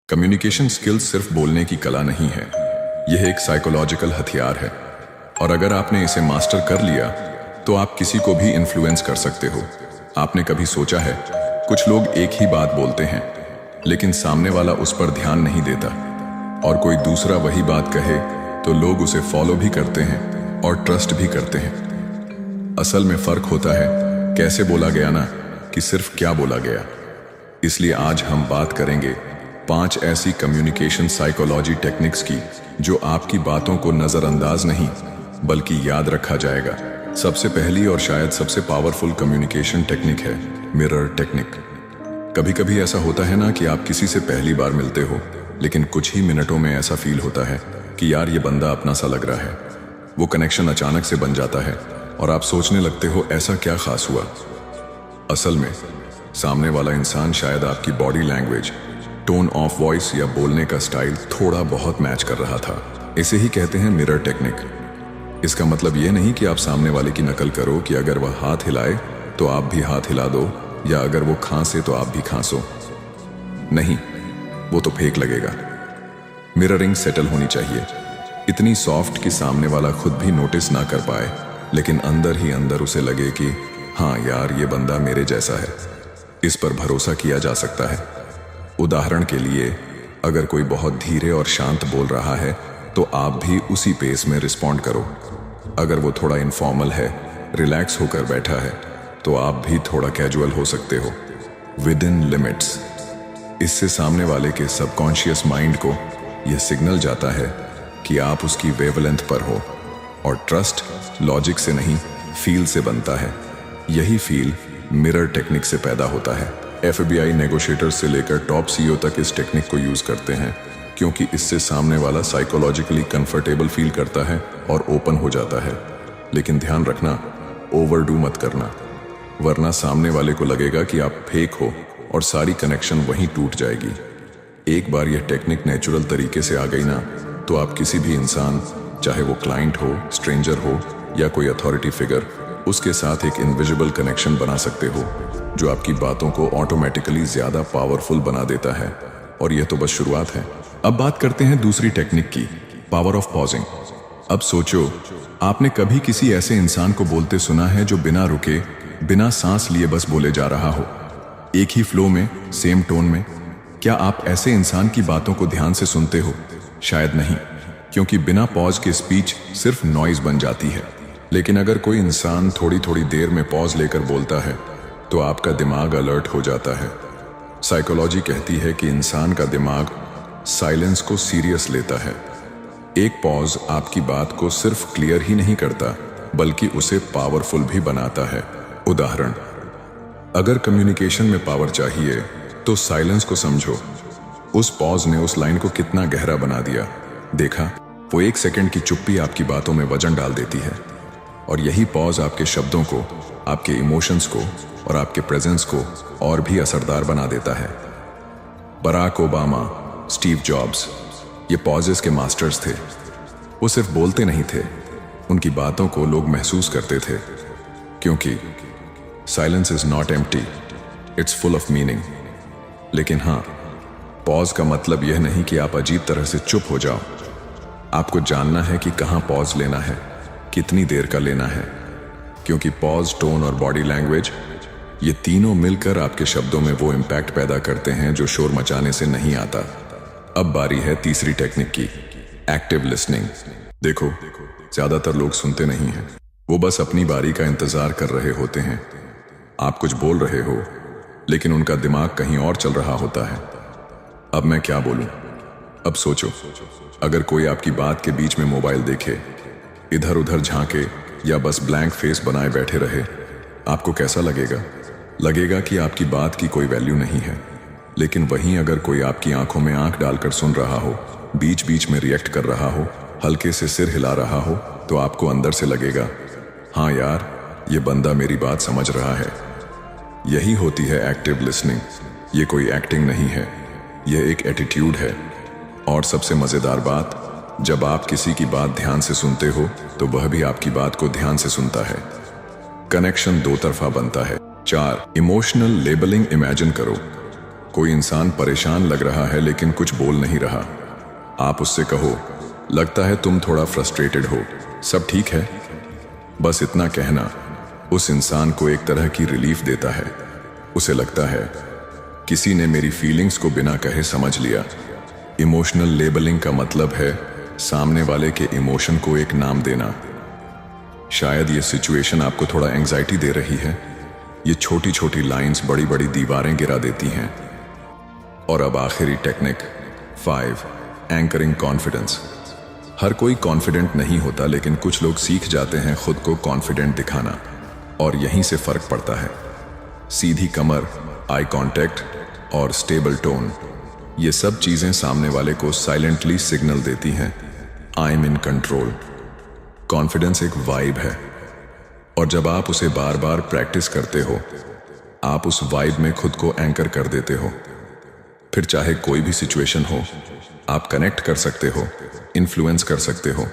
Communication skills सिर्फ बोलने की कला नहीं है, यह एक साइकोलॉजिकल हथियार है और अगर आपने इसे मास्टर कर लिया तो आप किसी को भी इन्फ्लुएंस कर सकते हो। आपने कभी सोचा है, कुछ लोग एक ही बात बोलते हैं लेकिन सामने वाला उस पर ध्यान नहीं देता और कोई दूसरा वही बात कहे तो लोग उसे फॉलो भी करते हैं और ट्रस्ट भी करते हैं। असल में फर्क होता है कैसे बोला गया ना कि सिर्फ क्या बोला गया। इसलिए आज हम बात करेंगे 5 ऐसी कम्युनिकेशन साइकोलॉजी टेक्निक्स की जो आपकी बातों को नजरअंदाज नहीं बल्कि याद रखा जाएगा। सबसे पहली और शायद सबसे पावरफुल कम्युनिकेशन टेक्निक है मिरर टेक्निक। कभी कभी ऐसा होता है ना कि आप किसी से पहली बार मिलते हो लेकिन कुछ ही मिनटों में ऐसा फील होता है कि यार ये बंदा अपना सा लग रहा है। वो कनेक्शन अचानक से बन जाता है और आप सोचने लगते हो ऐसा क्या खास हुआ। असल में सामने वाला इंसान शायद आपकी body language, tone of voice या बोलने का स्टाइल थोड़ा बहुत मैच कर रहा था। इसे ही कहते हैं मिरर टेक्निक। इसका मतलब यह नहीं कि आप सामने वाले की नकल करो कि अगर वह हाथ हिलाए तो आप भी हाथ हिला दो या अगर वो खांसे तो आप भी खांसो। नहीं, वो तो फेक लगेगा। मिररिंग सेटल होनी चाहिए, इतनी सॉफ्ट कि सामने वाला खुद भी नोटिस ना कर पाए लेकिन अंदर ही अंदर उसे लगे कि हाँ यार ये बंदा मेरे जैसा है, इस पर भरोसा किया जा सकता है। उदाहरण के लिए अगर कोई बहुत धीरे और शांत बोल रहा है तो आप भी उसी पेस में रिस्पॉन्ड करो। अगर वो थोड़ा इनफॉर्मल है, रिलैक्स होकर बैठा है तो आप भी थोड़ा कैजुअल हो सकते हो, विद इन लिमिट्स। इससे सामने वाले के सबकॉन्शियस माइंड को यह सिग्नल जाता है कि आप उसकी वेवलेंथ पर हो और ट्रस्ट लॉजिक से नहीं फील से बनता है। यही फील मिरर टेक्निक से पैदा होता है। FBI नेगोशिएटर से लेकर टॉप CEO तक इस टेक्निक को यूज करते हैं क्योंकि इससे सामने वाला साइकोलॉजिकली कंफर्टेबल फील करता है और ओपन हो जाता है। लेकिन ध्यान रखना, ओवरडू मत करना, वरना सामने वाले को लगेगा कि आप फेक हो और सारी कनेक्शन वहीं टूट जाएगी। एक बार यह टेक्निक नेचुरल तरीके से आ गई ना तो आप किसी भी इंसान, चाहे वो क्लाइंट हो, स्ट्रेंजर हो या कोई अथॉरिटी फिगर, उसके साथ एक इनविजिबल कनेक्शन बना सकते हो जो आपकी बातों को ऑटोमेटिकली ज्यादा पावरफुल बना देता है। और यह तो बस शुरुआत है। अब बात करते हैं दूसरी टेक्निक की, पावर ऑफ पॉजिंग। अब सोचो, आपने कभी किसी ऐसे इंसान को बोलते सुना है जो बिना रुके, बिना सांस लिए बस बोले जा रहा हो, एक ही फ्लो में, सेम टोन में? क्या आप ऐसे इंसान की बातों को ध्यान से सुनते हो? शायद नहीं, क्योंकि बिना पॉज के स्पीच सिर्फ नॉइज बन जाती है। लेकिन अगर कोई इंसान थोड़ी थोड़ी देर में पॉज लेकर बोलता है तो आपका दिमाग अलर्ट हो जाता है। साइकोलॉजी कहती है कि इंसान का दिमाग साइलेंस को सीरियस लेता है। एक पॉज आपकी बात को सिर्फ क्लियर ही नहीं करता बल्कि उसे पावरफुल भी बनाता है। उदाहरण, अगर कम्युनिकेशन में पावर चाहिए तो साइलेंस को समझो। उस पॉज ने उस लाइन को कितना गहरा बना दिया। देखा, वो 1 सेकंड की चुप्पी आपकी बातों में वजन डाल देती है। और यही पॉज आपके शब्दों को, आपके इमोशंस को और आपके प्रेजेंस को और भी असरदार बना देता है। बराक ओबामा, स्टीव जॉब्स, ये पॉजेस के मास्टर्स थे। वो सिर्फ बोलते नहीं थे, उनकी बातों को लोग महसूस करते थे, क्योंकि silence is not empty, it's full of meaning. लेकिन हाँ, पॉज का मतलब यह नहीं कि आप अजीब तरह से चुप हो जाओ। आपको जानना है कि कहाँ पॉज लेना है, कितनी देर का लेना है, क्योंकि पॉज, टोन और बॉडी लैंग्वेज, ये तीनों मिलकर आपके शब्दों में वो इम्पैक्ट पैदा करते हैं जो शोर मचाने से नहीं आता। अब बारी है तीसरी टेक्निक की, एक्टिव लिसनिंग। देखो, ज्यादातर लोग सुनते नहीं हैं, वो बस अपनी बारी का इंतजार कर रहे होते हैं। आप कुछ बोल रहे हो लेकिन उनका दिमाग कहीं और चल रहा होता है। अब मैं क्या बोलूं? अब सोचो, अगर कोई आपकी बात के बीच में मोबाइल देखे, इधर उधर झांके या बस ब्लैंक फेस बनाए बैठे रहे, आपको कैसा लगेगा? लगेगा कि आपकी बात की कोई वैल्यू नहीं है। लेकिन वहीं अगर कोई आपकी आंखों में आंख डालकर सुन रहा हो, बीच बीच में रिएक्ट कर रहा हो, हल्के से सिर हिला रहा हो, तो आपको अंदर से लगेगा, हाँ यार, ये बंदा मेरी बात समझ रहा है। यही होती है एक्टिव लिसनिंग। ये कोई एक्टिंग नहीं है, यह एक एटीट्यूड है। और सबसे मजेदार बात, जब आप किसी की बात ध्यान से सुनते हो तो वह भी आपकी बात को ध्यान से सुनता है। कनेक्शन दो तरफा बनता है। 4, इमोशनल लेबलिंग इमेजिन करो। कोई इंसान परेशान लग रहा है लेकिन कुछ बोल नहीं रहा। आप उससे कहो, लगता है तुम थोड़ा फ्रस्ट्रेटेड हो, सब ठीक है? बस इतना कहना उस इंसान को एक तरह की रिलीफ देता है। उसे लगता है किसी ने मेरी फीलिंग्स को बिना कहे समझ लिया। इमोशनल लेबलिंग का मतलब है सामने वाले के इमोशन को एक नाम देना। शायद ये सिचुएशन आपको थोड़ा एंजाइटी दे रही है। ये छोटी छोटी लाइंस बड़ी बड़ी दीवारें गिरा देती हैं। और अब आखिरी टेक्निक 5, एंकरिंग कॉन्फिडेंस। हर कोई कॉन्फिडेंट नहीं होता, लेकिन कुछ लोग सीख जाते हैं खुद को कॉन्फिडेंट दिखाना, और यहीं से फर्क पड़ता है। सीधी कमर, आई कांटेक्ट और स्टेबल टोन, ये सब चीजें सामने वाले को साइलेंटली सिग्नल देती हैं, I am in control. Confidence एक वाइब है, और जब आप उसे बार बार प्रैक्टिस करते हो, आप उस वाइब में खुद को एंकर कर देते हो। फिर चाहे कोई भी सिचुएशन हो, आप कनेक्ट कर सकते हो, इन्फ्लुएंस कर सकते हो,